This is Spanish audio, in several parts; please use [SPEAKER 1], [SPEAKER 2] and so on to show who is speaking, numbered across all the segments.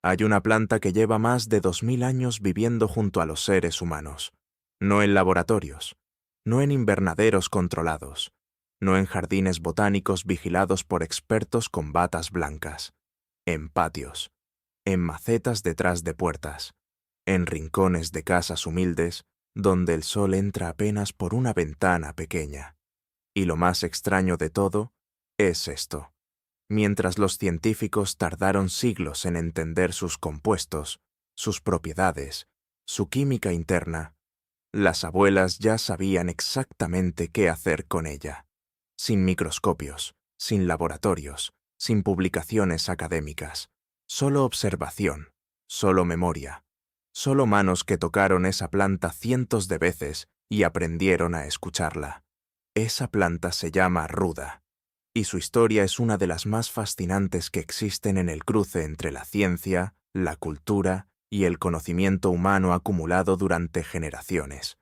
[SPEAKER 1] Hay una planta que lleva más de 2000 años viviendo junto a los seres humanos, no en laboratorios, no en invernaderos controlados, no en jardines botánicos vigilados por expertos con batas blancas, en patios, en macetas detrás de puertas, en rincones de casas humildes donde el sol entra apenas por una ventana pequeña. Y lo más extraño de todo es esto. Mientras los científicos tardaron siglos en entender sus compuestos, sus propiedades, su química interna, las abuelas ya sabían exactamente qué hacer con ella, sin microscopios, sin laboratorios, sin publicaciones académicas, solo observación, solo memoria, solo manos que tocaron esa planta cientos de veces y aprendieron a escucharla. Esa planta se llama ruda, y su historia es una de las más fascinantes que existen en el cruce entre la ciencia, la cultura y el conocimiento humano acumulado durante generaciones.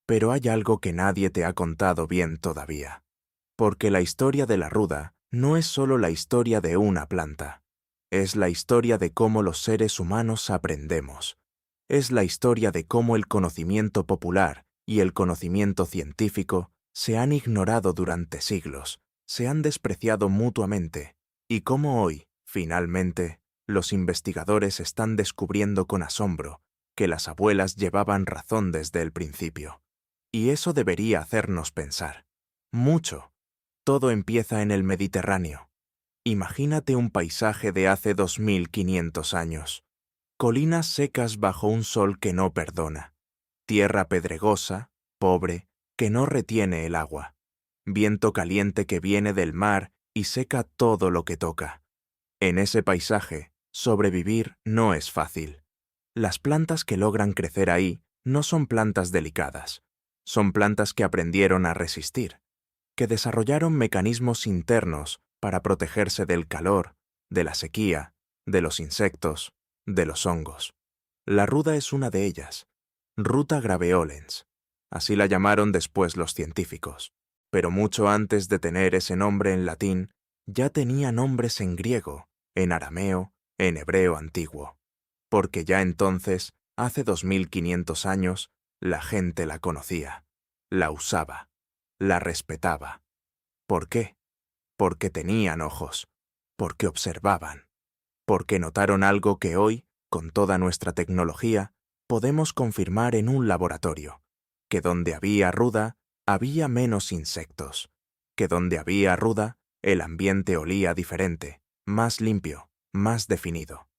[SPEAKER 1] Pero hay algo que nadie te ha contado bien todavía, porque la historia de la ruda no es solo la historia de una planta, es la historia de cómo los seres humanos aprendemos, es la historia de cómo el conocimiento popular y el conocimiento científico se han ignorado durante siglos, se han despreciado mutuamente, y cómo hoy, finalmente, los investigadores están descubriendo con asombro que las abuelas llevaban razón desde el principio. Y eso debería hacernos pensar. Mucho. Todo empieza en el Mediterráneo. Imagínate un paisaje de hace 2500 años. Colinas secas bajo un sol que no perdona. Tierra pedregosa, pobre, que no retiene el agua. Viento caliente que viene del mar y seca todo lo que toca. En ese paisaje, sobrevivir no es fácil. Las plantas que logran crecer ahí no son plantas delicadas. Son plantas que aprendieron a resistir, que desarrollaron mecanismos internos para protegerse del calor, de la sequía, de los insectos, de los hongos. La ruda es una de ellas, Ruta graveolens. Así la llamaron después los científicos. Pero mucho antes de tener ese nombre en latín, ya tenía nombres en griego, en arameo, en hebreo antiguo. Porque ya entonces, hace 2500 años, la gente la conocía, la usaba, la respetaba. ¿Por qué? Porque tenían ojos, porque observaban, porque notaron algo que hoy, con toda nuestra tecnología, podemos confirmar en un laboratorio, que donde había ruda, había menos insectos, que donde había ruda, el ambiente olía diferente, más limpio, más definido,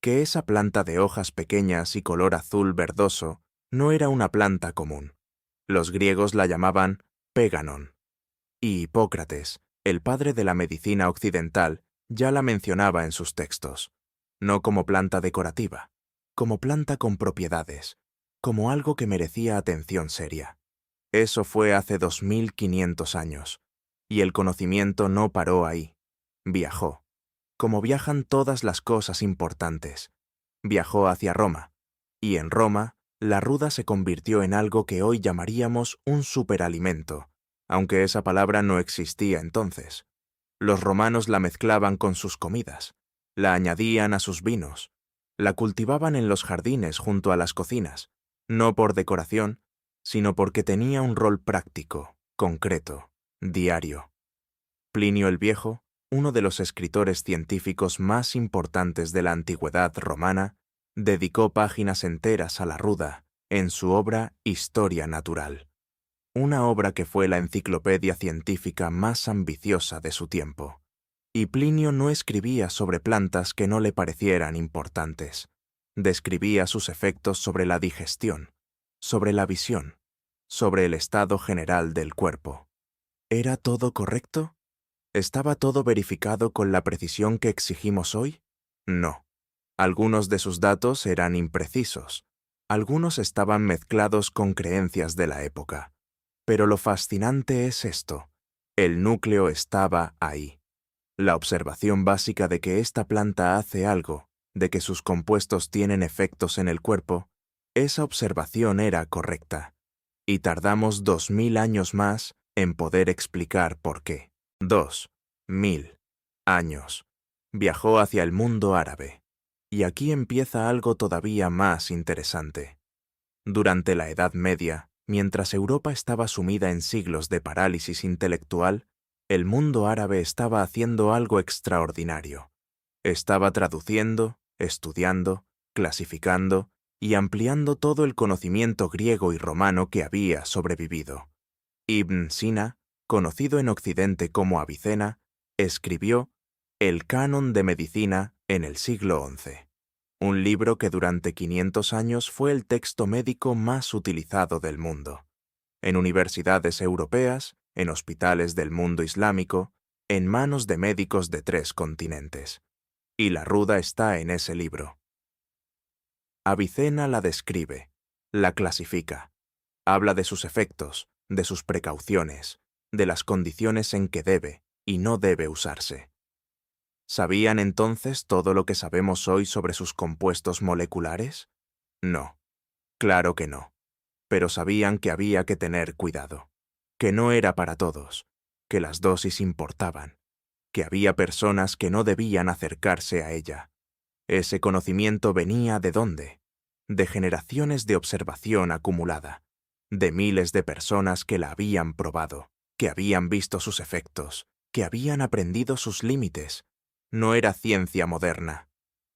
[SPEAKER 1] que esa planta de hojas pequeñas y color azul verdoso no era una planta común. Los griegos la llamaban péganon, y Hipócrates, el padre de la medicina occidental, ya la mencionaba en sus textos, no como planta decorativa, como planta con propiedades, como algo que merecía atención seria. Eso fue hace 2500 años, y el conocimiento no paró ahí. Viajó, como viajan todas las cosas importantes. Viajó hacia Roma, y en Roma, la ruda se convirtió en algo que hoy llamaríamos un superalimento, aunque esa palabra no existía entonces. Los romanos la mezclaban con sus comidas, la añadían a sus vinos, la cultivaban en los jardines junto a las cocinas, no por decoración, sino porque tenía un rol práctico, concreto, diario. Plinio el Viejo, uno de los escritores científicos más importantes de la antigüedad romana, dedicó páginas enteras a la ruda en su obra Historia Natural, una obra que fue la enciclopedia científica más ambiciosa de su tiempo. Y Plinio no escribía sobre plantas que no le parecieran importantes. Describía sus efectos sobre la digestión, sobre la visión, sobre el estado general del cuerpo. ¿Era todo correcto? ¿Estaba todo verificado con la precisión que exigimos hoy? No. Algunos de sus datos eran imprecisos. Algunos estaban mezclados con creencias de la época. Pero lo fascinante es esto. El núcleo estaba ahí. La observación básica de que esta planta hace algo, de que sus compuestos tienen efectos en el cuerpo, esa observación era correcta. Y tardamos 2000 años más en poder explicar por qué. 2000 años. Viajó hacia el mundo árabe. Y aquí empieza algo todavía más interesante. Durante la Edad Media, mientras Europa estaba sumida en siglos de parálisis intelectual, el mundo árabe estaba haciendo algo extraordinario. Estaba traduciendo, estudiando, clasificando y ampliando todo el conocimiento griego y romano que había sobrevivido. Ibn Sina, conocido en Occidente como Avicena, escribió El Canon de Medicina en el siglo XI, un libro que durante 500 años fue el texto médico más utilizado del mundo. En universidades europeas, en hospitales del mundo islámico, en manos de médicos de 3 continentes. Y la ruda está en ese libro. Avicena la describe, la clasifica, habla de sus efectos, de sus precauciones, de las condiciones en que debe y no debe usarse. ¿Sabían entonces todo lo que sabemos hoy sobre sus compuestos moleculares? No, claro que no. Pero sabían que había que tener cuidado, que no era para todos, que las dosis importaban, que había personas que no debían acercarse a ella. Ese conocimiento venía ¿de dónde? De generaciones de observación acumulada, de miles de personas que la habían probado, que habían visto sus efectos, que habían aprendido sus límites. No era ciencia moderna,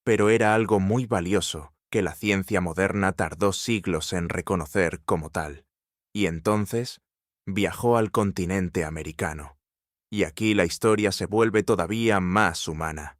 [SPEAKER 1] pero era algo muy valioso que la ciencia moderna tardó siglos en reconocer como tal. Y entonces viajó al continente americano. Y aquí la historia se vuelve todavía más humana.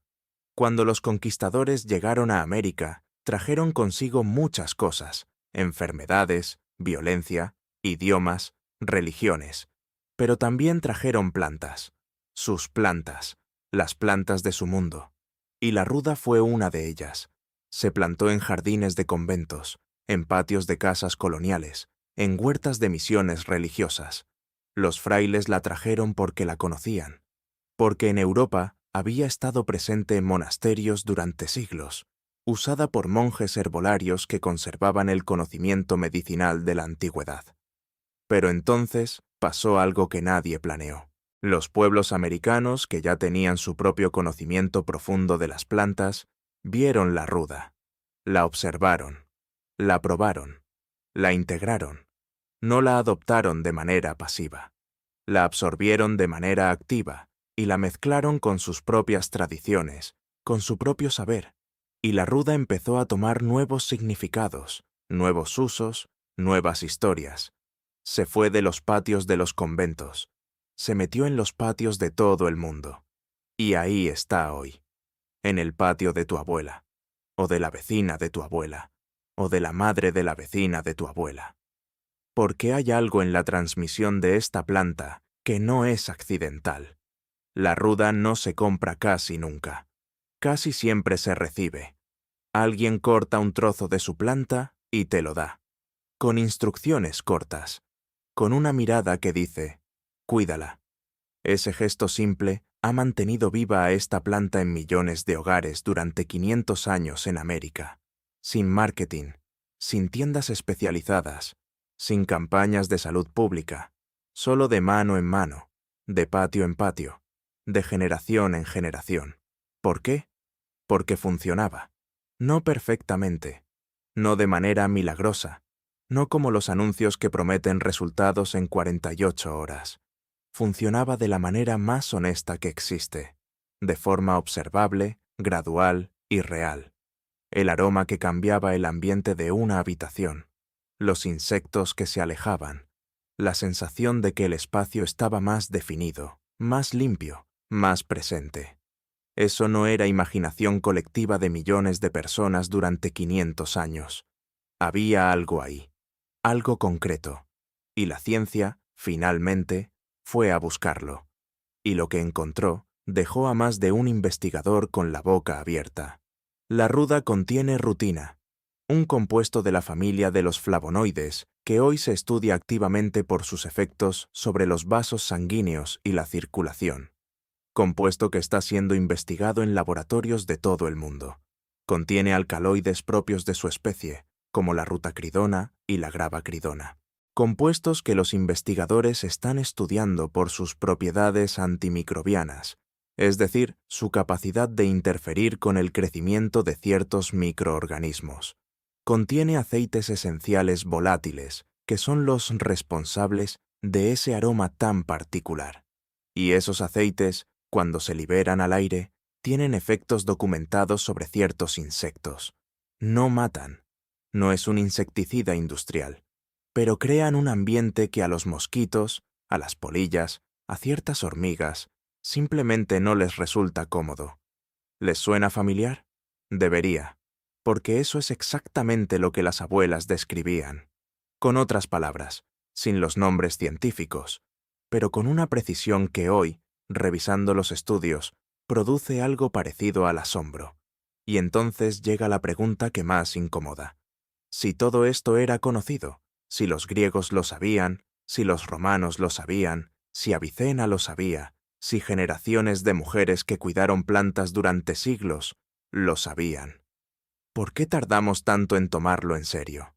[SPEAKER 1] Cuando los conquistadores llegaron a América, trajeron consigo muchas cosas: enfermedades, violencia, idiomas, religiones. Pero también trajeron plantas, sus plantas, las plantas de su mundo. Y la ruda fue una de ellas. Se plantó en jardines de conventos, en patios de casas coloniales, en huertas de misiones religiosas. Los frailes la trajeron porque la conocían, porque en Europa había estado presente en monasterios durante siglos, usada por monjes herbolarios que conservaban el conocimiento medicinal de la antigüedad. Pero entonces pasó algo que nadie planeó. Los pueblos americanos, que ya tenían su propio conocimiento profundo de las plantas, vieron la ruda, la observaron, la probaron, la integraron. No la adoptaron de manera pasiva, la absorbieron de manera activa y la mezclaron con sus propias tradiciones, con su propio saber, y la ruda empezó a tomar nuevos significados, nuevos usos, nuevas historias. Se fue de los patios de los conventos, se metió en los patios de todo el mundo. Y ahí está hoy, en el patio de tu abuela, o de la vecina de tu abuela, o de la madre de la vecina de tu abuela. Porque hay algo en la transmisión de esta planta que no es accidental. La ruda no se compra casi nunca. Casi siempre se recibe. Alguien corta un trozo de su planta y te lo da. Con instrucciones cortas. Con una mirada que dice: cuídala. Ese gesto simple ha mantenido viva a esta planta en millones de hogares durante 500 años en América. Sin marketing, sin tiendas especializadas, sin campañas de salud pública, solo de mano en mano, de patio en patio, de generación en generación. ¿Por qué? Porque funcionaba. No perfectamente, no de manera milagrosa, no como los anuncios que prometen resultados en 48 horas. Funcionaba de la manera más honesta que existe, de forma observable, gradual y real. El aroma que cambiaba el ambiente de una habitación, los insectos que se alejaban, la sensación de que el espacio estaba más definido, más limpio, más presente. Eso no era imaginación colectiva de millones de personas durante 500 años. Había algo ahí, algo concreto, y la ciencia, finalmente, fue a buscarlo. Y lo que encontró dejó a más de un investigador con la boca abierta. La ruda contiene rutina, un compuesto de la familia de los flavonoides que hoy se estudia activamente por sus efectos sobre los vasos sanguíneos y la circulación. Compuesto que está siendo investigado en laboratorios de todo el mundo. Contiene alcaloides propios de su especie, como la rutacridona y la gravacridona. Compuestos que los investigadores están estudiando por sus propiedades antimicrobianas, es decir, su capacidad de interferir con el crecimiento de ciertos microorganismos. Contiene aceites esenciales volátiles, que son los responsables de ese aroma tan particular. Y esos aceites, cuando se liberan al aire, tienen efectos documentados sobre ciertos insectos. No matan. No es un insecticida industrial, pero crean un ambiente que a los mosquitos, a las polillas, a ciertas hormigas, simplemente no les resulta cómodo. ¿Les suena familiar? Debería, porque eso es exactamente lo que las abuelas describían. Con otras palabras, sin los nombres científicos, pero con una precisión que hoy, revisando los estudios, produce algo parecido al asombro. Y entonces llega la pregunta que más incomoda. Si todo esto era conocido, si los griegos lo sabían, si los romanos lo sabían, si Avicena lo sabía, si generaciones de mujeres que cuidaron plantas durante siglos lo sabían, ¿por qué tardamos tanto en tomarlo en serio?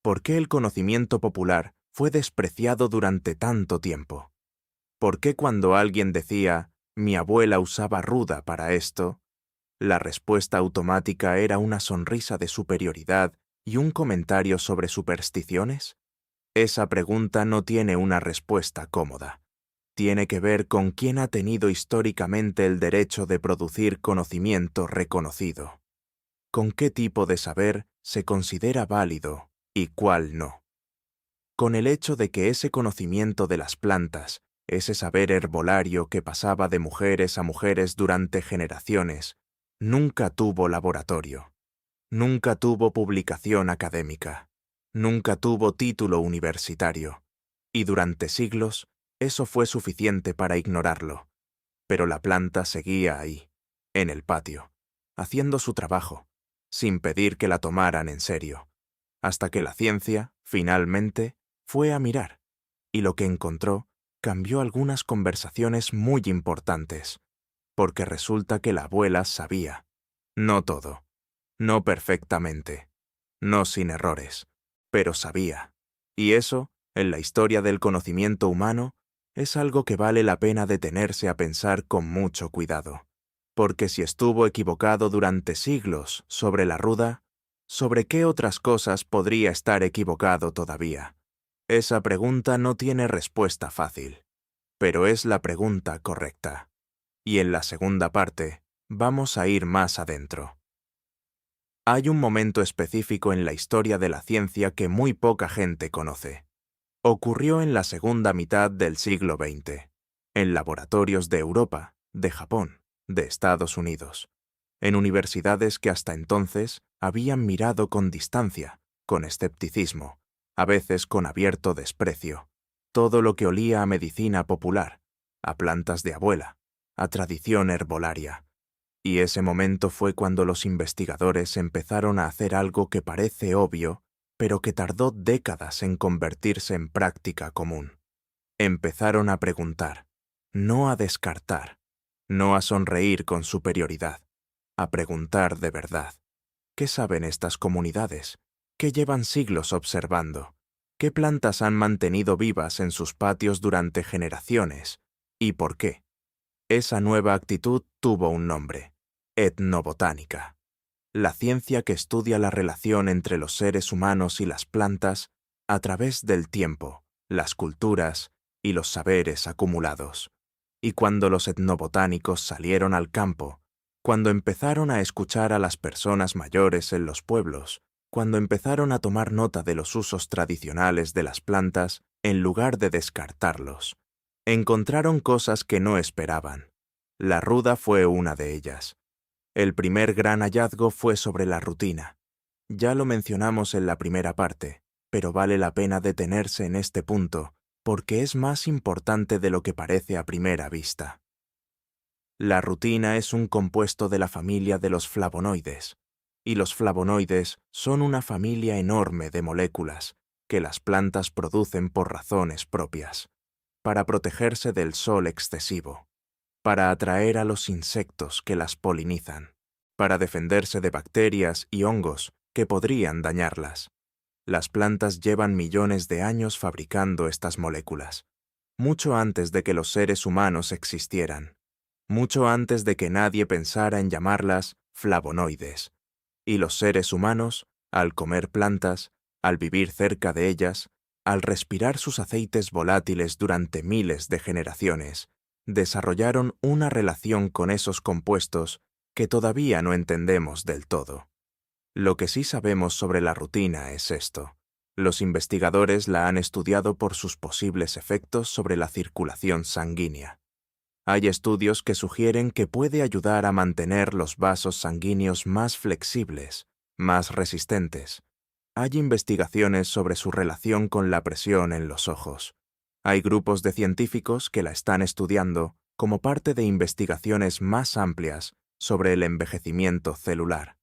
[SPEAKER 1] ¿Por qué el conocimiento popular fue despreciado durante tanto tiempo? ¿Por qué cuando alguien decía, mi abuela usaba ruda para esto, la respuesta automática era una sonrisa de superioridad y un comentario sobre supersticiones? Esa pregunta no tiene una respuesta cómoda. Tiene que ver con quién ha tenido históricamente el derecho de producir conocimiento reconocido. Con qué tipo de saber se considera válido y cuál no. Con el hecho de que ese conocimiento de las plantas, ese saber herbolario que pasaba de mujeres a mujeres durante generaciones, nunca tuvo laboratorio, nunca tuvo publicación académica, nunca tuvo título universitario, y durante siglos eso fue suficiente para ignorarlo. Pero la planta seguía ahí, en el patio, haciendo su trabajo, sin pedir que la tomaran en serio, hasta que la ciencia, finalmente, fue a mirar, y lo que encontró cambió algunas conversaciones muy importantes, porque resulta que la abuela sabía, no todo, no perfectamente, no sin errores, pero sabía, y eso, en la historia del conocimiento humano, es algo que vale la pena detenerse a pensar con mucho cuidado, porque si estuvo equivocado durante siglos sobre la ruda, ¿sobre qué otras cosas podría estar equivocado todavía? Esa pregunta no tiene respuesta fácil, pero es la pregunta correcta. Y en la segunda parte, vamos a ir más adentro. Hay un momento específico en la historia de la ciencia que muy poca gente conoce. Ocurrió en la segunda mitad del siglo XX, en laboratorios de Europa, de Japón, de Estados Unidos, en universidades que hasta entonces habían mirado con distancia, con escepticismo, a veces con abierto desprecio, todo lo que olía a medicina popular, a plantas de abuela, a tradición herbolaria. Y ese momento fue cuando los investigadores empezaron a hacer algo que parece obvio, pero que tardó décadas en convertirse en práctica común. Empezaron a preguntar, no a descartar, no a sonreír con superioridad, a preguntar de verdad. ¿Qué saben estas comunidades? ¿Qué llevan siglos observando? ¿Qué plantas han mantenido vivas en sus patios durante generaciones? ¿Y por qué? Esa nueva actitud tuvo un nombre: etnobotánica. La ciencia que estudia la relación entre los seres humanos y las plantas a través del tiempo, las culturas y los saberes acumulados. Y cuando los etnobotánicos salieron al campo, cuando empezaron a escuchar a las personas mayores en los pueblos, cuando empezaron a tomar nota de los usos tradicionales de las plantas en lugar de descartarlos, encontraron cosas que no esperaban. La ruda fue una de ellas. El primer gran hallazgo fue sobre la rutina. Ya lo mencionamos en la primera parte, pero vale la pena detenerse en este punto, porque es más importante de lo que parece a primera vista. La rutina es un compuesto de la familia de los flavonoides, y los flavonoides son una familia enorme de moléculas que las plantas producen por razones propias, para protegerse del sol excesivo, para atraer a los insectos que las polinizan, para defenderse de bacterias y hongos que podrían dañarlas. Las plantas llevan millones de años fabricando estas moléculas, mucho antes de que los seres humanos existieran, mucho antes de que nadie pensara en llamarlas flavonoides. Y los seres humanos, al comer plantas, al vivir cerca de ellas, al respirar sus aceites volátiles durante miles de generaciones, desarrollaron una relación con esos compuestos que todavía no entendemos del todo. Lo que sí sabemos sobre la rutina es esto. Los investigadores la han estudiado por sus posibles efectos sobre la circulación sanguínea. Hay estudios que sugieren que puede ayudar a mantener los vasos sanguíneos más flexibles, más resistentes. Hay investigaciones sobre su relación con la presión en los ojos. Hay grupos de científicos que la están estudiando como parte de investigaciones más amplias sobre el envejecimiento celular.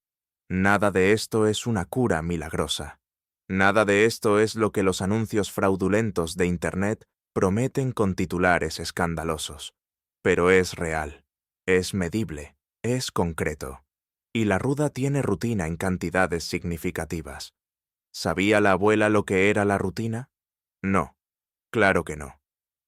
[SPEAKER 1] Nada de esto es una cura milagrosa. Nada de esto es lo que los anuncios fraudulentos de Internet prometen con titulares escandalosos. Pero es real, es medible, es concreto. Y la ruda tiene rutina en cantidades significativas. ¿Sabía la abuela lo que era la rutina? No, claro que no.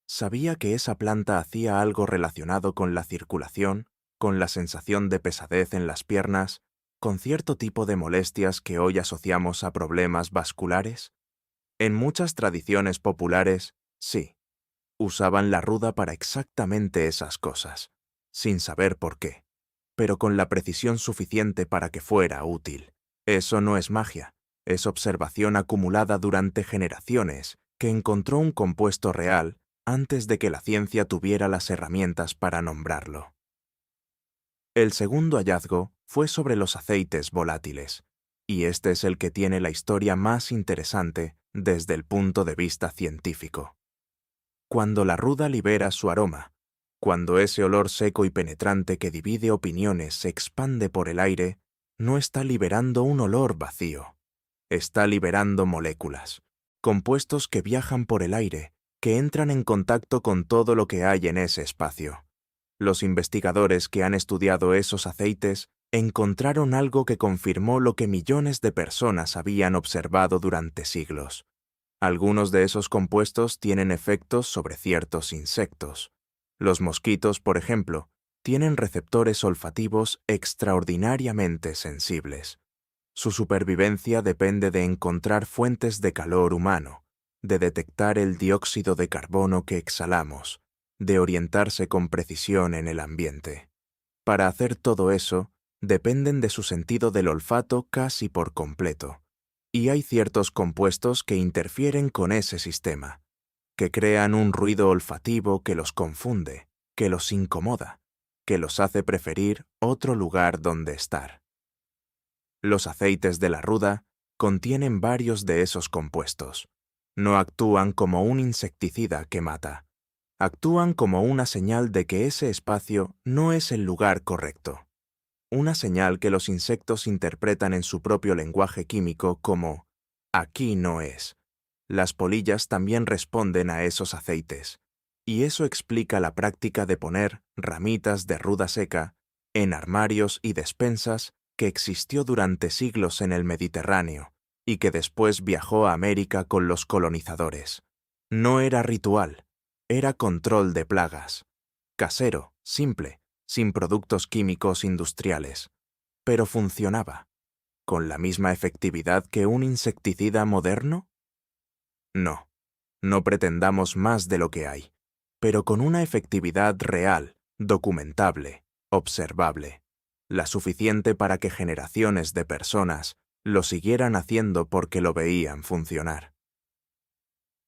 [SPEAKER 1] Sabía que esa planta hacía algo relacionado con la circulación, con la sensación de pesadez en las piernas, con cierto tipo de molestias que hoy asociamos a problemas vasculares. En muchas tradiciones populares, sí, usaban la ruda para exactamente esas cosas, sin saber por qué, pero con la precisión suficiente para que fuera útil. Eso no es magia, es observación acumulada durante generaciones que encontró un compuesto real antes de que la ciencia tuviera las herramientas para nombrarlo. El segundo hallazgo fue sobre los aceites volátiles, y este es el que tiene la historia más interesante desde el punto de vista científico. Cuando la ruda libera su aroma, cuando ese olor seco y penetrante que divide opiniones se expande por el aire, no está liberando un olor vacío. Está liberando moléculas, compuestos que viajan por el aire, que entran en contacto con todo lo que hay en ese espacio. Los investigadores que han estudiado esos aceites encontraron algo que confirmó lo que millones de personas habían observado durante siglos. Algunos de esos compuestos tienen efectos sobre ciertos insectos. Los mosquitos, por ejemplo, tienen receptores olfativos extraordinariamente sensibles. Su supervivencia depende de encontrar fuentes de calor humano, de detectar el dióxido de carbono que exhalamos, de orientarse con precisión en el ambiente. Para hacer todo eso, dependen de su sentido del olfato casi por completo. Y hay ciertos compuestos que interfieren con ese sistema, que crean un ruido olfativo que los confunde, que los incomoda, que los hace preferir otro lugar donde estar. Los aceites de la ruda contienen varios de esos compuestos. No actúan como un insecticida que mata. Actúan como una señal de que ese espacio no es el lugar correcto. Una señal que los insectos interpretan en su propio lenguaje químico como «aquí no es». Las polillas también responden a esos aceites, y eso explica la práctica de poner ramitas de ruda seca en armarios y despensas que existió durante siglos en el Mediterráneo y que después viajó a América con los colonizadores. No era ritual, era control de plagas. Casero, simple, sin productos químicos industriales. Pero funcionaba. ¿Con la misma efectividad que un insecticida moderno? No, no pretendamos más de lo que hay, pero con una efectividad real, documentable, observable, la suficiente para que generaciones de personas lo siguieran haciendo porque lo veían funcionar.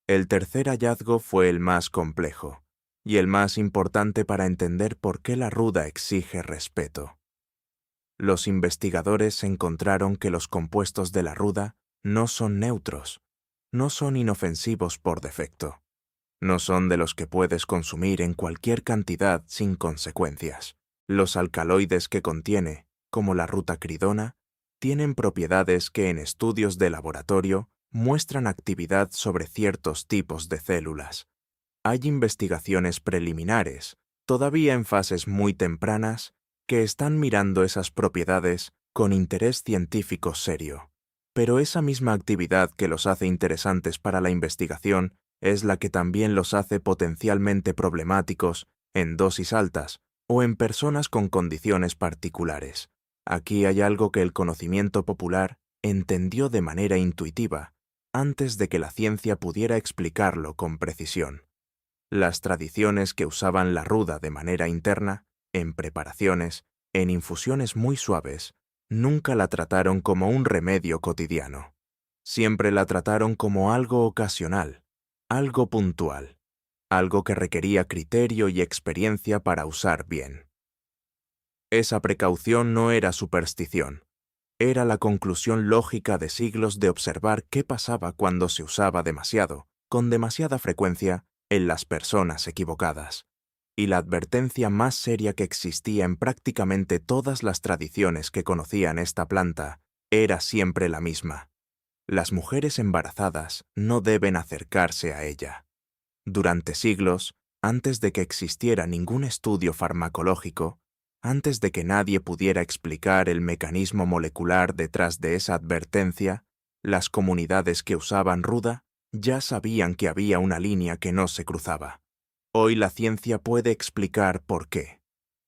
[SPEAKER 1] El tercer hallazgo fue el más complejo, y el más importante para entender por qué la ruda exige respeto. Los investigadores encontraron que los compuestos de la ruda no son neutros, no son inofensivos por defecto, no son de los que puedes consumir en cualquier cantidad sin consecuencias. Los alcaloides que contiene, como la rutacridona, tienen propiedades que en estudios de laboratorio muestran actividad sobre ciertos tipos de células. Hay investigaciones preliminares, todavía en fases muy tempranas, que están mirando esas propiedades con interés científico serio. Pero esa misma actividad que los hace interesantes para la investigación es la que también los hace potencialmente problemáticos en dosis altas o en personas con condiciones particulares. Aquí hay algo que el conocimiento popular entendió de manera intuitiva, antes de que la ciencia pudiera explicarlo con precisión. Las tradiciones que usaban la ruda de manera interna, en preparaciones, en infusiones muy suaves, nunca la trataron como un remedio cotidiano. Siempre la trataron como algo ocasional, algo puntual, algo que requería criterio y experiencia para usar bien. Esa precaución no era superstición, era la conclusión lógica de siglos de observar qué pasaba cuando se usaba demasiado, con demasiada frecuencia, en las personas equivocadas. Y la advertencia más seria que existía en prácticamente todas las tradiciones que conocían esta planta era siempre la misma. Las mujeres embarazadas no deben acercarse a ella. Durante siglos, antes de que existiera ningún estudio farmacológico, antes de que nadie pudiera explicar el mecanismo molecular detrás de esa advertencia, las comunidades que usaban ruda ya sabían que había una línea que no se cruzaba. Hoy la ciencia puede explicar por qué.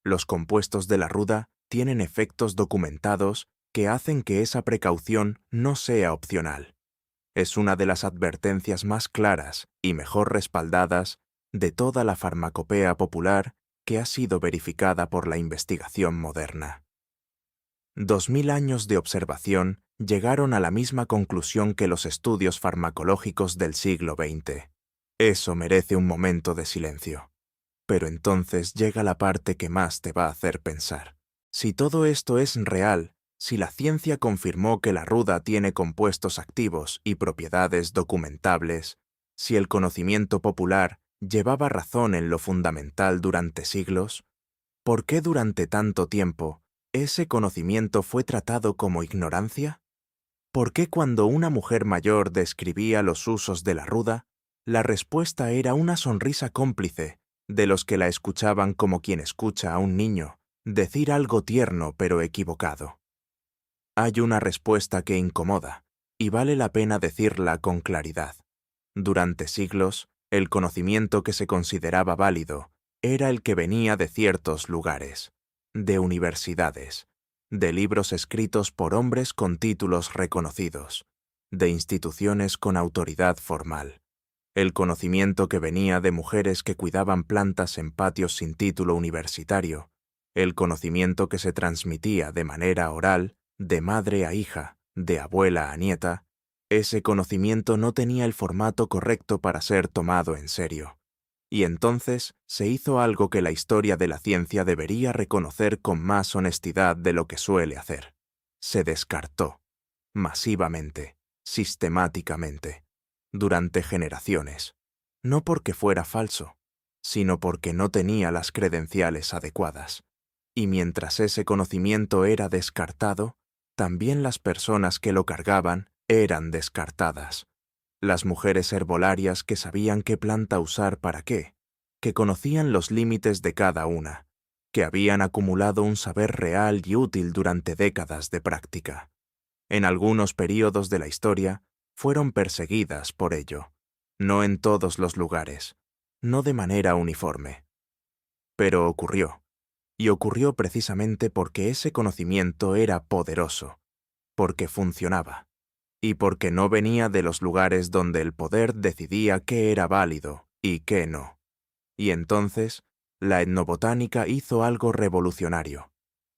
[SPEAKER 1] Los compuestos de la ruda tienen efectos documentados que hacen que esa precaución no sea opcional. Es una de las advertencias más claras y mejor respaldadas de toda la farmacopea popular que ha sido verificada por la investigación moderna. 2000 años de observación llegaron a la misma conclusión que los estudios farmacológicos del siglo XX. Eso merece un momento de silencio. Pero entonces llega la parte que más te va a hacer pensar. Si todo esto es real, si la ciencia confirmó que la ruda tiene compuestos activos y propiedades documentables, si el conocimiento popular llevaba razón en lo fundamental durante siglos, ¿por qué durante tanto tiempo ese conocimiento fue tratado como ignorancia? ¿Por qué cuando una mujer mayor describía los usos de la ruda, la respuesta era una sonrisa cómplice de los que la escuchaban como quien escucha a un niño decir algo tierno pero equivocado? Hay una respuesta que incomoda, y vale la pena decirla con claridad. Durante siglos, el conocimiento que se consideraba válido era el que venía de ciertos lugares, de universidades, de libros escritos por hombres con títulos reconocidos, de instituciones con autoridad formal. El conocimiento que venía de mujeres que cuidaban plantas en patios sin título universitario, el conocimiento que se transmitía de manera oral, de madre a hija, de abuela a nieta, ese conocimiento no tenía el formato correcto para ser tomado en serio. Y entonces se hizo algo que la historia de la ciencia debería reconocer con más honestidad de lo que suele hacer. Se descartó, masivamente, sistemáticamente, durante generaciones, no porque fuera falso, sino porque no tenía las credenciales adecuadas. Y mientras ese conocimiento era descartado, también las personas que lo cargaban eran descartadas. Las mujeres herbolarias que sabían qué planta usar para qué, que conocían los límites de cada una, que habían acumulado un saber real y útil durante décadas de práctica. En algunos períodos de la historia, fueron perseguidas por ello, no en todos los lugares, no de manera uniforme. Pero ocurrió, y ocurrió precisamente porque ese conocimiento era poderoso, porque funcionaba, y porque no venía de los lugares donde el poder decidía qué era válido y qué no. Y entonces, la etnobotánica hizo algo revolucionario.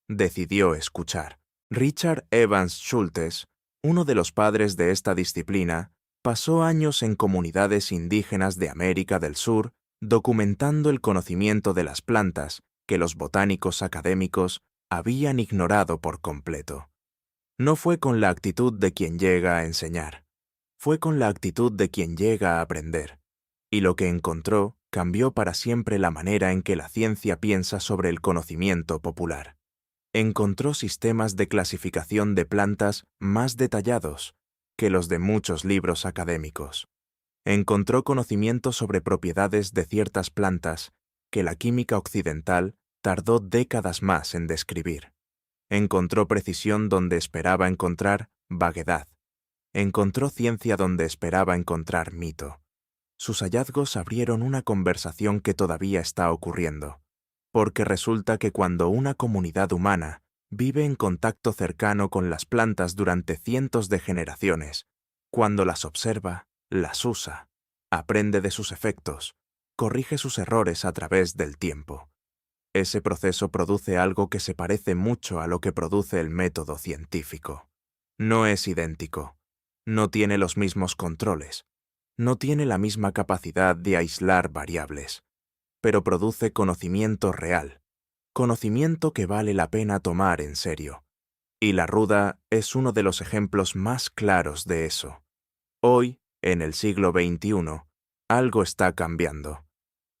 [SPEAKER 1] Decidió escuchar. Richard Evans Schultes, uno de los padres de esta disciplina, pasó años en comunidades indígenas de América del Sur documentando el conocimiento de las plantas que los botánicos académicos habían ignorado por completo. No fue con la actitud de quien llega a enseñar, fue con la actitud de quien llega a aprender. Y lo que encontró cambió para siempre la manera en que la ciencia piensa sobre el conocimiento popular. Encontró sistemas de clasificación de plantas más detallados que los de muchos libros académicos. Encontró conocimiento sobre propiedades de ciertas plantas que la química occidental tardó décadas más en describir. Encontró precisión donde esperaba encontrar vaguedad. Encontró ciencia donde esperaba encontrar mito. Sus hallazgos abrieron una conversación que todavía está ocurriendo. Porque resulta que cuando una comunidad humana vive en contacto cercano con las plantas durante cientos de generaciones, cuando las observa, las usa, aprende de sus efectos, corrige sus errores a través del tiempo. Ese proceso produce algo que se parece mucho a lo que produce el método científico. No es idéntico, no tiene los mismos controles, no tiene la misma capacidad de aislar variables, pero produce conocimiento real, conocimiento que vale la pena tomar en serio. Y la ruda es uno de los ejemplos más claros de eso. Hoy, en el siglo XXI, algo está cambiando.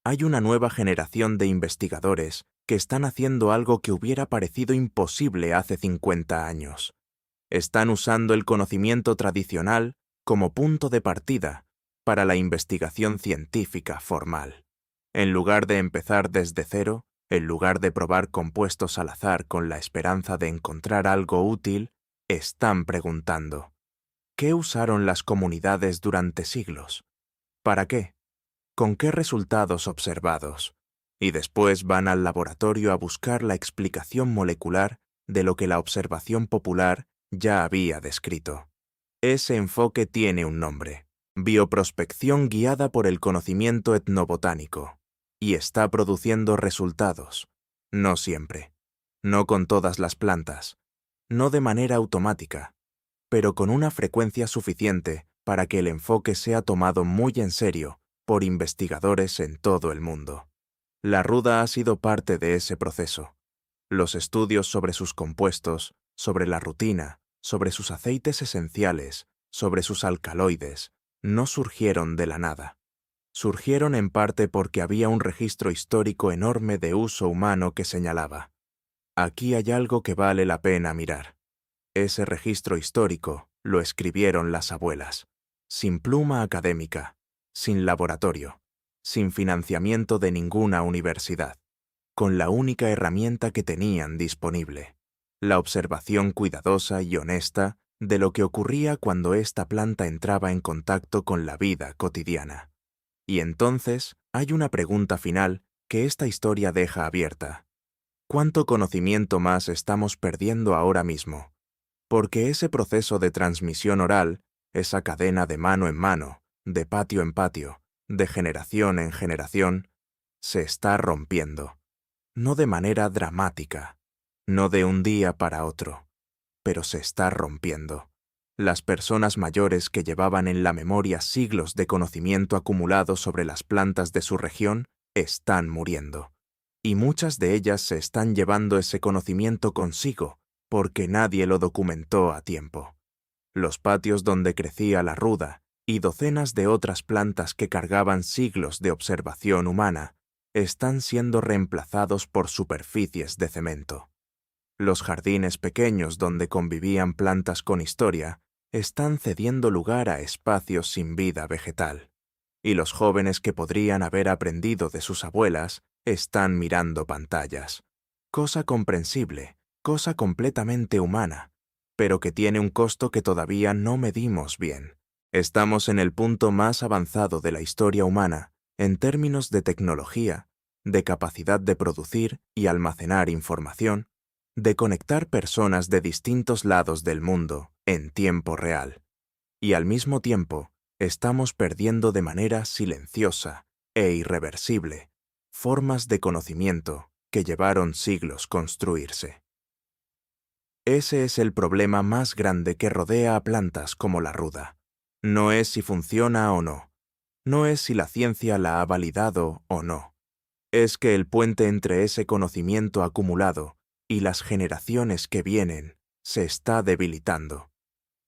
[SPEAKER 1] Hay una nueva generación de investigadores que están haciendo algo que hubiera parecido imposible hace 50 años. Están usando el conocimiento tradicional como punto de partida para la investigación científica formal. En lugar de empezar desde cero, en lugar de probar compuestos al azar con la esperanza de encontrar algo útil, están preguntando: ¿qué usaron las comunidades durante siglos? ¿Para qué? ¿Con qué resultados observados? Y después van al laboratorio a buscar la explicación molecular de lo que la observación popular ya había descrito. Ese enfoque tiene un nombre: bioprospección guiada por el conocimiento etnobotánico, y está produciendo resultados. No siempre, no con todas las plantas, no de manera automática, pero con una frecuencia suficiente para que el enfoque sea tomado muy en serio por investigadores en todo el mundo. La ruda ha sido parte de ese proceso. Los estudios sobre sus compuestos, sobre la rutina, sobre sus aceites esenciales, sobre sus alcaloides, no surgieron de la nada. Surgieron en parte porque había un registro histórico enorme de uso humano que señalaba: aquí hay algo que vale la pena mirar. Ese registro histórico lo escribieron las abuelas, sin pluma académica, sin laboratorio, sin financiamiento de ninguna universidad, con la única herramienta que tenían disponible: la observación cuidadosa y honesta de lo que ocurría cuando esta planta entraba en contacto con la vida cotidiana. Y entonces hay una pregunta final que esta historia deja abierta: ¿cuánto conocimiento más estamos perdiendo ahora mismo? Porque ese proceso de transmisión oral, esa cadena de mano en mano, de patio en patio, de generación en generación, se está rompiendo. No de manera dramática, no de un día para otro, pero se está rompiendo. Las personas mayores que llevaban en la memoria siglos de conocimiento acumulado sobre las plantas de su región están muriendo. Y muchas de ellas se están llevando ese conocimiento consigo porque nadie lo documentó a tiempo. Los patios donde crecía la ruda y docenas de otras plantas que cargaban siglos de observación humana están siendo reemplazados por superficies de cemento. Los jardines pequeños donde convivían plantas con historia están cediendo lugar a espacios sin vida vegetal. Y los jóvenes que podrían haber aprendido de sus abuelas están mirando pantallas. Cosa comprensible, cosa completamente humana, pero que tiene un costo que todavía no medimos bien. Estamos en el punto más avanzado de la historia humana en términos de tecnología, de capacidad de producir y almacenar información, de conectar personas de distintos lados del mundo en tiempo real. Y al mismo tiempo, estamos perdiendo de manera silenciosa e irreversible formas de conocimiento que llevaron siglos construirse. Ese es el problema más grande que rodea a plantas como la ruda. No es si funciona o no. No es si la ciencia la ha validado o no. Es que el puente entre ese conocimiento acumulado y las generaciones que vienen se está debilitando.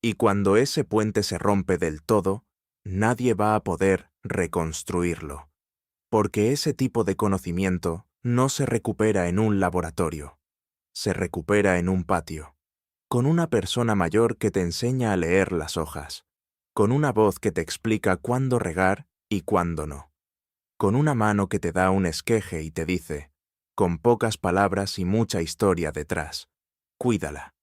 [SPEAKER 1] Y cuando ese puente se rompe del todo, nadie va a poder reconstruirlo. Porque ese tipo de conocimiento no se recupera en un laboratorio. Se recupera en un patio, con una persona mayor que te enseña a leer las hojas, con una voz que te explica cuándo regar y cuándo no, con una mano que te da un esqueje y te dice, con pocas palabras y mucha historia detrás: cuídala.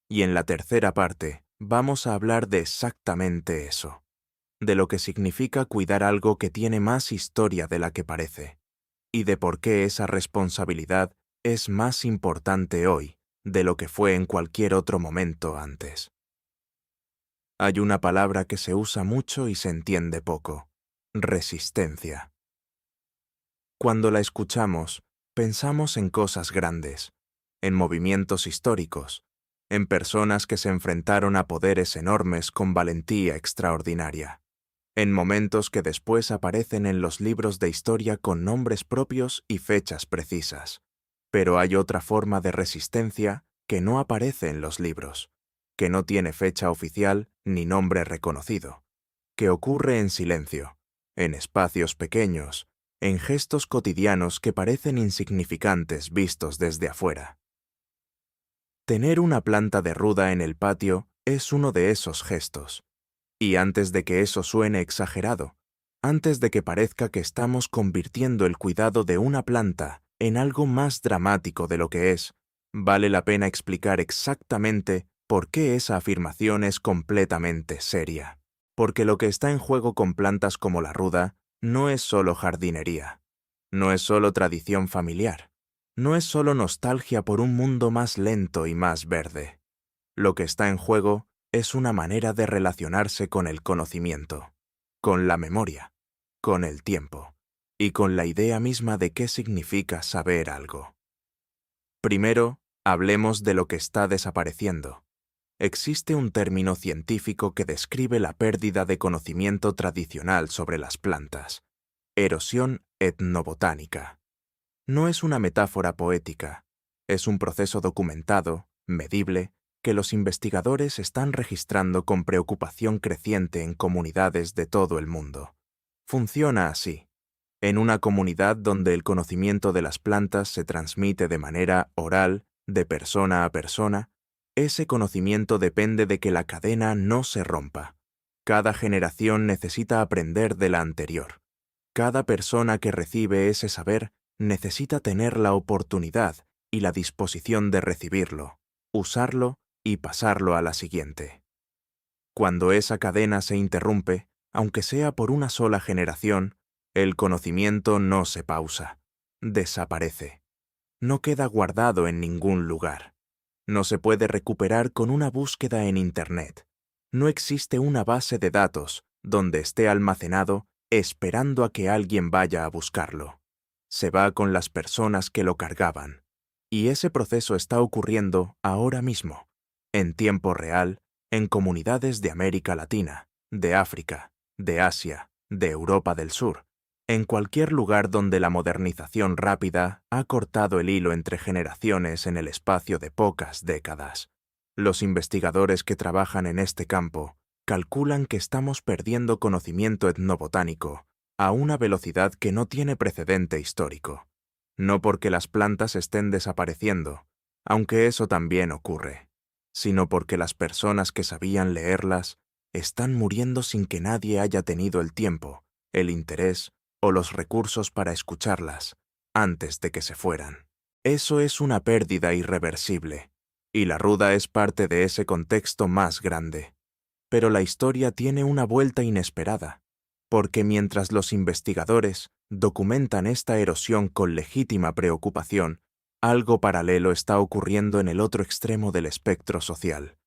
[SPEAKER 1] Y en la tercera parte vamos a hablar de exactamente eso, de lo que significa cuidar algo que tiene más historia de la que parece, y de por qué esa responsabilidad es más importante hoy de lo que fue en cualquier otro momento antes. Hay una palabra que se usa mucho y se entiende poco: resistencia. Cuando la escuchamos, pensamos en cosas grandes, en movimientos históricos, en personas que se enfrentaron a poderes enormes con valentía extraordinaria, en momentos que después aparecen en los libros de historia con nombres propios y fechas precisas. Pero hay otra forma de resistencia que no aparece en los libros, que no tiene fecha oficial ni nombre reconocido, que ocurre en silencio, en espacios pequeños, en gestos cotidianos que parecen insignificantes vistos desde afuera. Tener una planta de ruda en el patio es uno de esos gestos. Y antes de que eso suene exagerado, antes de que parezca que estamos convirtiendo el cuidado de una planta en algo más dramático de lo que es, vale la pena explicar exactamente por qué esa afirmación es completamente seria. Porque lo que está en juego con plantas como la ruda no es solo jardinería, no es solo tradición familiar, no es solo nostalgia por un mundo más lento y más verde. Lo que está en juego es una manera de relacionarse con el conocimiento, con la memoria, con el tiempo y con la idea misma de qué significa saber algo. Primero, hablemos de lo que está desapareciendo. Existe un término científico que describe la pérdida de conocimiento tradicional sobre las plantas: erosión etnobotánica. No es una metáfora poética, es un proceso documentado, medible, que los investigadores están registrando con preocupación creciente en comunidades de todo el mundo. Funciona así. En una comunidad donde el conocimiento de las plantas se transmite de manera oral, de persona a persona, ese conocimiento depende de que la cadena no se rompa. Cada generación necesita aprender de la anterior. Cada persona que recibe ese saber necesita tener la oportunidad y la disposición de recibirlo, usarlo y pasarlo a la siguiente. Cuando esa cadena se interrumpe, aunque sea por una sola generación, el conocimiento no se pausa, desaparece. No queda guardado en ningún lugar. No se puede recuperar con una búsqueda en Internet. No existe una base de datos donde esté almacenado esperando a que alguien vaya a buscarlo. Se va con las personas que lo cargaban. Y ese proceso está ocurriendo ahora mismo, en tiempo real, en comunidades de América Latina, de África, de Asia, de Europa del Sur, en cualquier lugar donde la modernización rápida ha cortado el hilo entre generaciones en el espacio de pocas décadas. Los investigadores que trabajan en este campo calculan que estamos perdiendo conocimiento etnobotánico a una velocidad que no tiene precedente histórico. No porque las plantas estén desapareciendo, aunque eso también ocurre, sino porque las personas que sabían leerlas están muriendo sin que nadie haya tenido el tiempo, el interés o los recursos para escucharlas antes de que se fueran. Eso es una pérdida irreversible, y la ruda es parte de ese contexto más grande. Pero la historia tiene una vuelta inesperada, porque mientras los investigadores documentan esta erosión con legítima preocupación, algo paralelo está ocurriendo en el otro extremo del espectro social,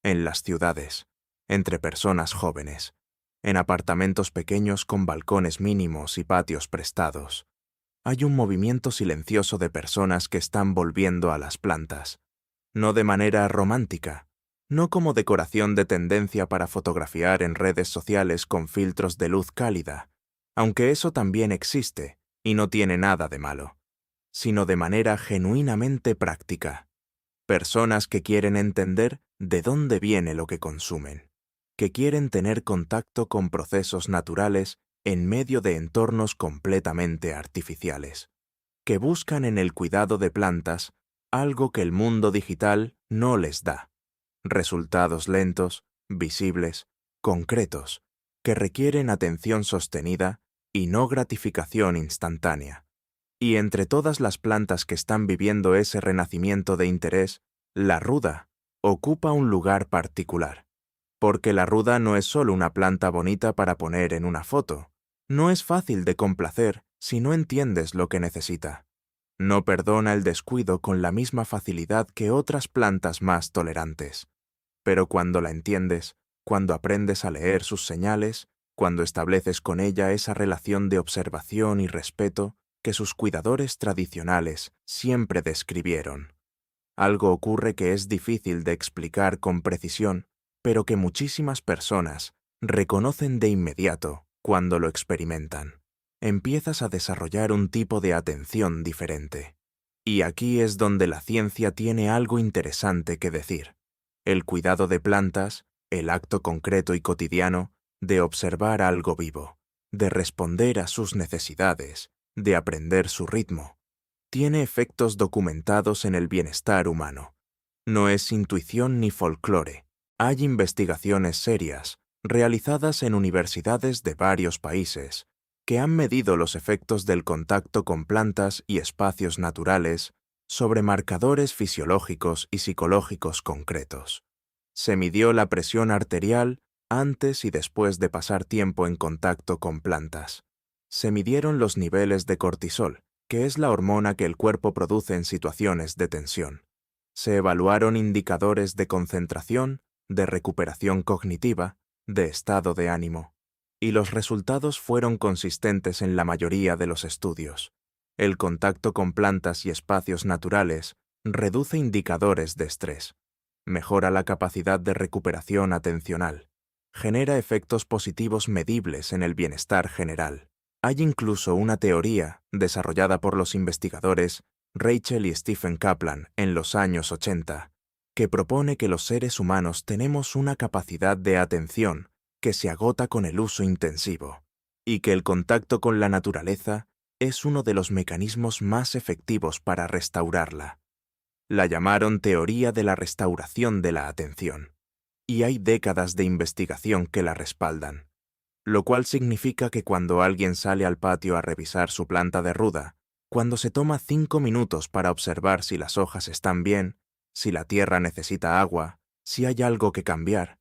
[SPEAKER 1] en las ciudades, entre personas jóvenes, en apartamentos pequeños con balcones mínimos y patios prestados. Hay un movimiento silencioso de personas que están volviendo a las plantas, no de manera romántica, no como decoración de tendencia para fotografiar en redes sociales con filtros de luz cálida, aunque eso también existe y no tiene nada de malo, sino de manera genuinamente práctica. Personas que quieren entender de dónde viene lo que consumen, que quieren tener contacto con procesos naturales en medio de entornos completamente artificiales, que buscan en el cuidado de plantas algo que el mundo digital no les da. Resultados lentos, visibles, concretos, que requieren atención sostenida y no gratificación instantánea. Y entre todas las plantas que están viviendo ese renacimiento de interés, la ruda ocupa un lugar particular. Porque la ruda no es solo una planta bonita para poner en una foto. No es fácil de complacer si no entiendes lo que necesita. No perdona el descuido con la misma facilidad que otras plantas más tolerantes. Pero cuando la entiendes, cuando aprendes a leer sus señales, cuando estableces con ella esa relación de observación y respeto que sus cuidadores tradicionales siempre describieron, algo ocurre que es difícil de explicar con precisión, pero que muchísimas personas reconocen de inmediato cuando lo experimentan. Empiezas a desarrollar un tipo de atención diferente. Y aquí es donde la ciencia tiene algo interesante que decir. El cuidado de plantas, el acto concreto y cotidiano de observar algo vivo, de responder a sus necesidades, de aprender su ritmo, tiene efectos documentados en el bienestar humano. No es intuición ni folclore. Hay investigaciones serias, realizadas en universidades de varios países, que han medido los efectos del contacto con plantas y espacios naturales sobre marcadores fisiológicos y psicológicos concretos. Se midió la presión arterial antes y después de pasar tiempo en contacto con plantas. Se midieron los niveles de cortisol, que es la hormona que el cuerpo produce en situaciones de tensión. Se evaluaron indicadores de concentración, de recuperación cognitiva, de estado de ánimo, y los resultados fueron consistentes en la mayoría de los estudios. El contacto con plantas y espacios naturales reduce indicadores de estrés, mejora la capacidad de recuperación atencional, genera efectos positivos medibles en el bienestar general. Hay incluso una teoría, desarrollada por los investigadores Rachel y Stephen Kaplan en los años 80, que propone que los seres humanos tenemos una capacidad de atención que se agota con el uso intensivo, y que el contacto con la naturaleza es uno de los mecanismos más efectivos para restaurarla. La llamaron teoría de la restauración de la atención, y hay décadas de investigación que la respaldan. Lo cual significa que cuando alguien sale al patio a revisar su planta de ruda, cuando se toma 5 minutos para observar si las hojas están bien, si la tierra necesita agua, si hay algo que cambiar,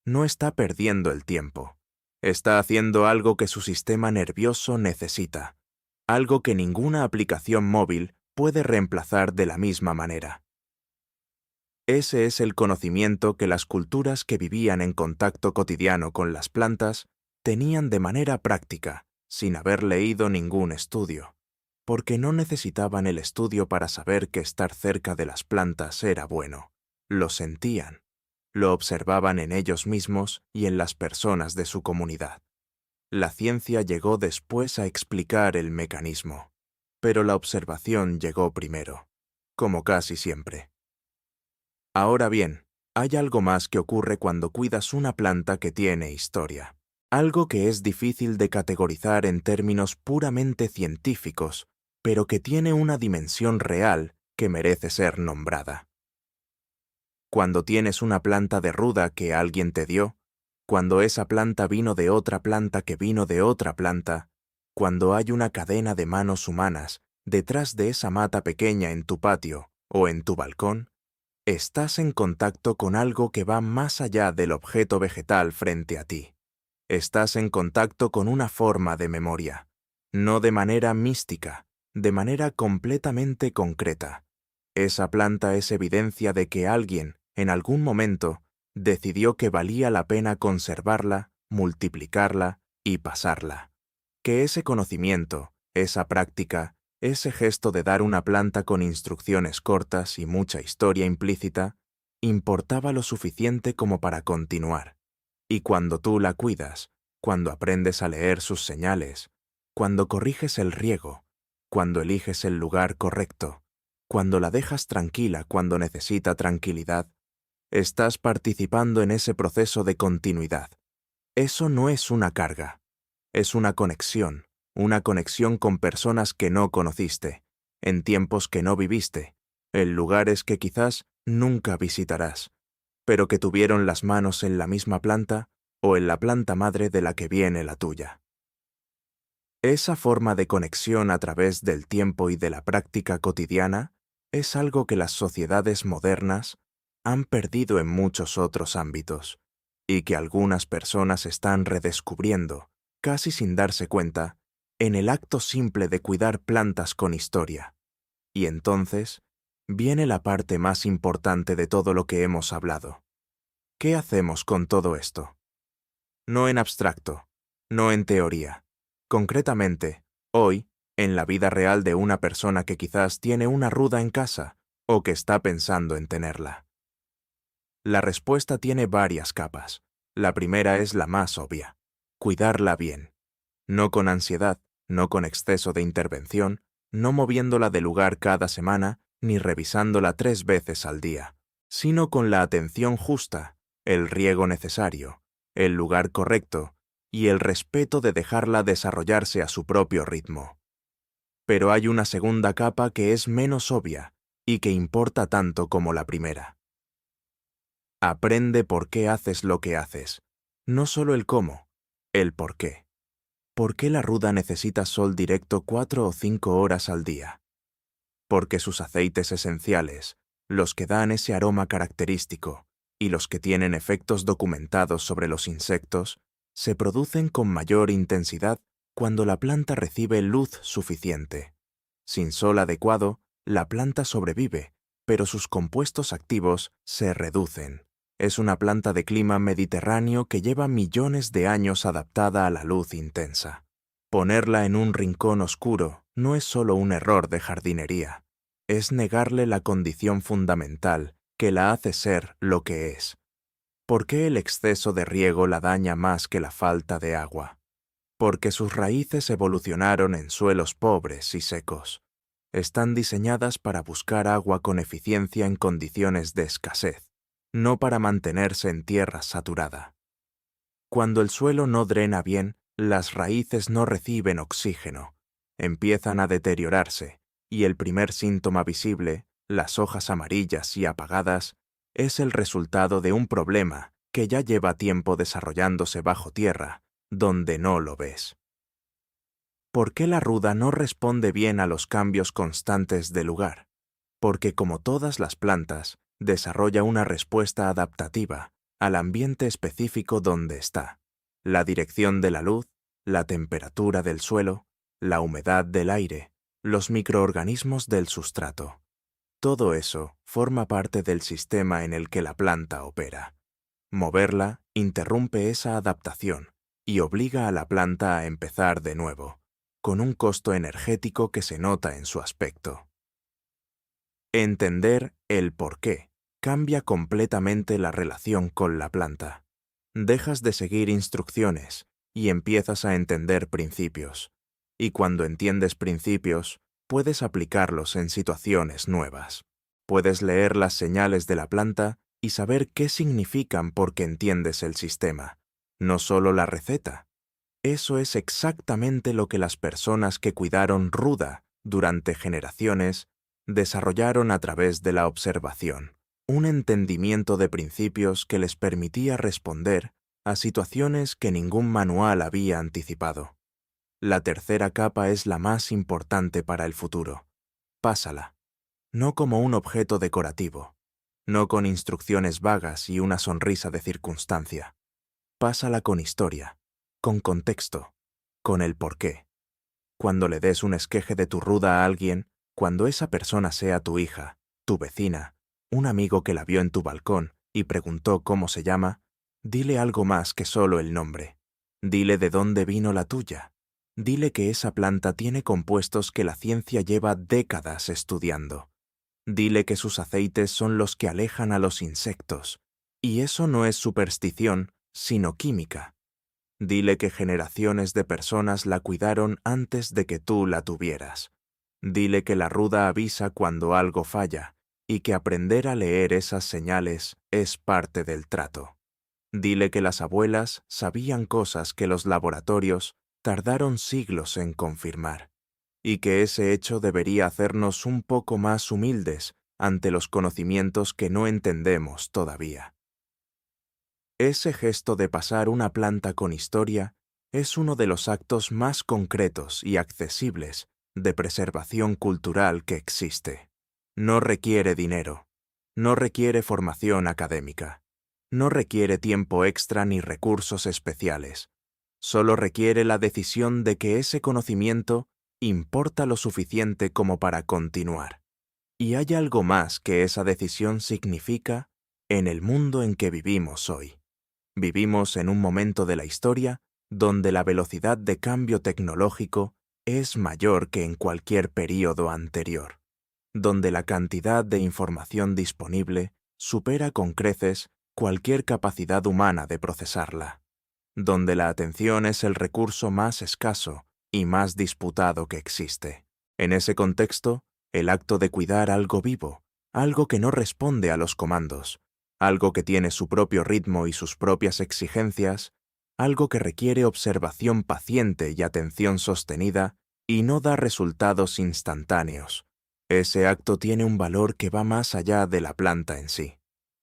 [SPEAKER 1] no está perdiendo el tiempo. Está haciendo algo que su sistema nervioso necesita, algo que ninguna aplicación móvil puede reemplazar de la misma manera. Ese es el conocimiento que las culturas que vivían en contacto cotidiano con las plantas tenían de manera práctica, sin haber leído ningún estudio, porque no necesitaban el estudio para saber que estar cerca de las plantas era bueno. Lo sentían, lo observaban en ellos mismos y en las personas de su comunidad. La ciencia llegó después a explicar el mecanismo, pero la observación llegó primero, como casi siempre. Ahora bien, hay algo más que ocurre cuando cuidas una planta que tiene historia. Algo que es difícil de categorizar en términos puramente científicos, pero que tiene una dimensión real que merece ser nombrada. Cuando tienes una planta de ruda que alguien te dio, cuando esa planta vino de otra planta que vino de otra planta, cuando hay una cadena de manos humanas detrás de esa mata pequeña en tu patio o en tu balcón, estás en contacto con algo que va más allá del objeto vegetal frente a ti. Estás en contacto con una forma de memoria, no de manera mística, de manera completamente concreta. Esa planta es evidencia de que alguien, en algún momento, decidió que valía la pena conservarla, multiplicarla y pasarla. Que ese conocimiento, esa práctica, ese gesto de dar una planta con instrucciones cortas y mucha historia implícita, importaba lo suficiente como para continuar. Y cuando tú la cuidas, cuando aprendes a leer sus señales, cuando corriges el riego, cuando eliges el lugar correcto, cuando la dejas tranquila cuando necesita tranquilidad, estás participando en ese proceso de continuidad. Eso no es una carga, es una conexión con personas que no conociste, en tiempos que no viviste, en lugares que quizás nunca visitarás, pero que tuvieron las manos en la misma planta o en la planta madre de la que viene la tuya. Esa forma de conexión a través del tiempo y de la práctica cotidiana es algo que las sociedades modernas han perdido en muchos otros ámbitos y que algunas personas están redescubriendo, casi sin darse cuenta, en el acto simple de cuidar plantas con historia. Y entonces viene la parte más importante de todo lo que hemos hablado. ¿Qué hacemos con todo esto? No en abstracto, no en teoría. Concretamente, hoy, en la vida real de una persona que quizás tiene una ruda en casa o que está pensando en tenerla. La respuesta tiene varias capas. La primera es la más obvia: cuidarla bien. No con ansiedad, no con exceso de intervención, no moviéndola de lugar cada semana, ni revisándola 3 veces al día, sino con la atención justa, el riego necesario, el lugar correcto y el respeto de dejarla desarrollarse a su propio ritmo. Pero hay una segunda capa que es menos obvia y que importa tanto como la primera. Aprende por qué haces lo que haces, no solo el cómo, el por qué. ¿Por qué la ruda necesita sol directo 4 o 5 horas al día? Porque sus aceites esenciales, los que dan ese aroma característico y los que tienen efectos documentados sobre los insectos, se producen con mayor intensidad cuando la planta recibe luz suficiente. Sin sol adecuado, la planta sobrevive, pero sus compuestos activos se reducen. Es una planta de clima mediterráneo que lleva millones de años adaptada a la luz intensa. Ponerla en un rincón oscuro no es solo un error de jardinería, es negarle la condición fundamental que la hace ser lo que es. ¿Por qué el exceso de riego la daña más que la falta de agua? Porque sus raíces evolucionaron en suelos pobres y secos. Están diseñadas para buscar agua con eficiencia en condiciones de escasez, no para mantenerse en tierra saturada. Cuando el suelo no drena bien, las raíces no reciben oxígeno, empiezan a deteriorarse, y el primer síntoma visible, las hojas amarillas y apagadas, es el resultado de un problema que ya lleva tiempo desarrollándose bajo tierra, donde no lo ves. ¿Por qué la ruda no responde bien a los cambios constantes de lugar? Porque, como todas las plantas, desarrolla una respuesta adaptativa al ambiente específico donde está. La dirección de la luz, la temperatura del suelo, la humedad del aire, los microorganismos del sustrato. Todo eso forma parte del sistema en el que la planta opera. Moverla interrumpe esa adaptación y obliga a la planta a empezar de nuevo, con un costo energético que se nota en su aspecto. Entender el por qué cambia completamente la relación con la planta. Dejas de seguir instrucciones y empiezas a entender principios. Y cuando entiendes principios, puedes aplicarlos en situaciones nuevas. Puedes leer las señales de la planta y saber qué significan porque entiendes el sistema, no solo la receta. Eso es exactamente lo que las personas que cuidaron ruda durante generaciones desarrollaron a través de la observación, un entendimiento de principios que les permitía responder a situaciones que ningún manual había anticipado. La tercera capa es la más importante para el futuro. Pásala, no como un objeto decorativo, no con instrucciones vagas y una sonrisa de circunstancia. Pásala con historia, con contexto, con el porqué. Cuando le des un esqueje de tu ruda a alguien, cuando esa persona sea tu hija, tu vecina, un amigo que la vio en tu balcón y preguntó cómo se llama, dile algo más que solo el nombre. Dile de dónde vino la tuya. Dile que esa planta tiene compuestos que la ciencia lleva décadas estudiando. Dile que sus aceites son los que alejan a los insectos. Y eso no es superstición, sino química. Dile que generaciones de personas la cuidaron antes de que tú la tuvieras. Dile que la ruda avisa cuando algo falla y que aprender a leer esas señales es parte del trato. Dile que las abuelas sabían cosas que los laboratorios tardaron siglos en confirmar y que ese hecho debería hacernos un poco más humildes ante los conocimientos que no entendemos todavía. Ese gesto de pasar una planta con historia es uno de los actos más concretos y accesibles de preservación cultural que existe. No requiere dinero, no requiere formación académica, no requiere tiempo extra ni recursos especiales. Solo requiere la decisión de que ese conocimiento importa lo suficiente como para continuar. Y hay algo más que esa decisión significa en el mundo en que vivimos hoy. Vivimos en un momento de la historia donde la velocidad de cambio tecnológico es mayor que en cualquier período anterior, donde la cantidad de información disponible supera con creces cualquier capacidad humana de procesarla, donde la atención es el recurso más escaso y más disputado que existe. En ese contexto, el acto de cuidar algo vivo, algo que no responde a los comandos, algo que tiene su propio ritmo y sus propias exigencias, algo que requiere observación paciente y atención sostenida y no da resultados instantáneos. Ese acto tiene un valor que va más allá de la planta en sí.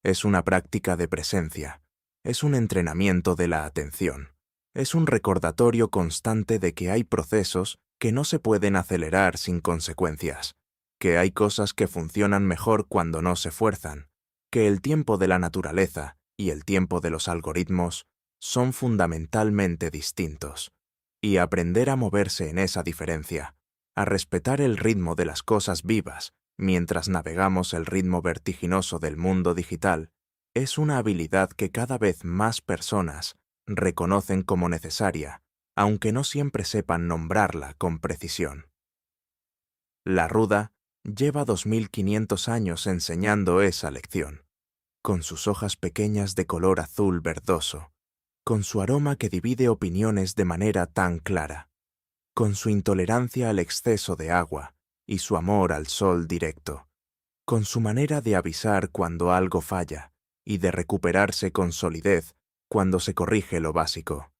[SPEAKER 1] Es una práctica de presencia, es un entrenamiento de la atención, es un recordatorio constante de que hay procesos que no se pueden acelerar sin consecuencias, que hay cosas que funcionan mejor cuando no se fuerzan, que el tiempo de la naturaleza y el tiempo de los algoritmos son fundamentalmente distintos, y aprender a moverse en esa diferencia, a respetar el ritmo de las cosas vivas mientras navegamos el ritmo vertiginoso del mundo digital, es una habilidad que cada vez más personas reconocen como necesaria, aunque no siempre sepan nombrarla con precisión. La ruda lleva 2500 años enseñando esa lección, con sus hojas pequeñas de color azul verdoso, con su aroma que divide opiniones de manera tan clara, con su intolerancia al exceso de agua y su amor al sol directo, con su manera de avisar cuando algo falla y de recuperarse con solidez cuando se corrige lo básico.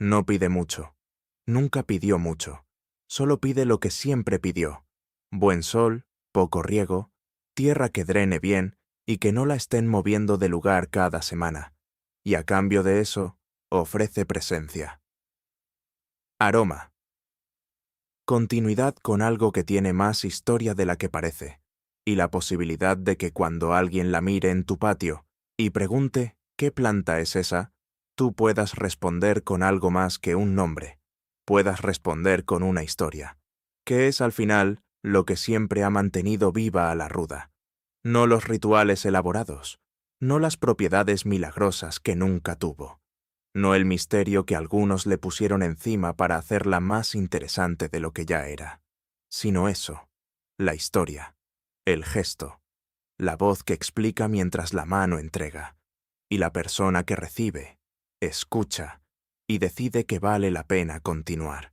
[SPEAKER 1] No pide mucho, nunca pidió mucho, solo pide lo que siempre pidió: buen sol, poco riego, tierra que drene bien y que no la estén moviendo de lugar cada semana, y a cambio de eso, ofrece presencia. Aroma. Continuidad con algo que tiene más historia de la que parece, y la posibilidad de que cuando alguien la mire en tu patio y pregunte ¿qué planta es esa?, tú puedas responder con algo más que un nombre, puedas responder con una historia, que es al final lo que siempre ha mantenido viva a la ruda. No los rituales elaborados, no las propiedades milagrosas que nunca tuvo, no el misterio que algunos le pusieron encima para hacerla más interesante de lo que ya era, sino eso, la historia, el gesto, la voz que explica mientras la mano entrega, y la persona que recibe, escucha y decide que vale la pena continuar.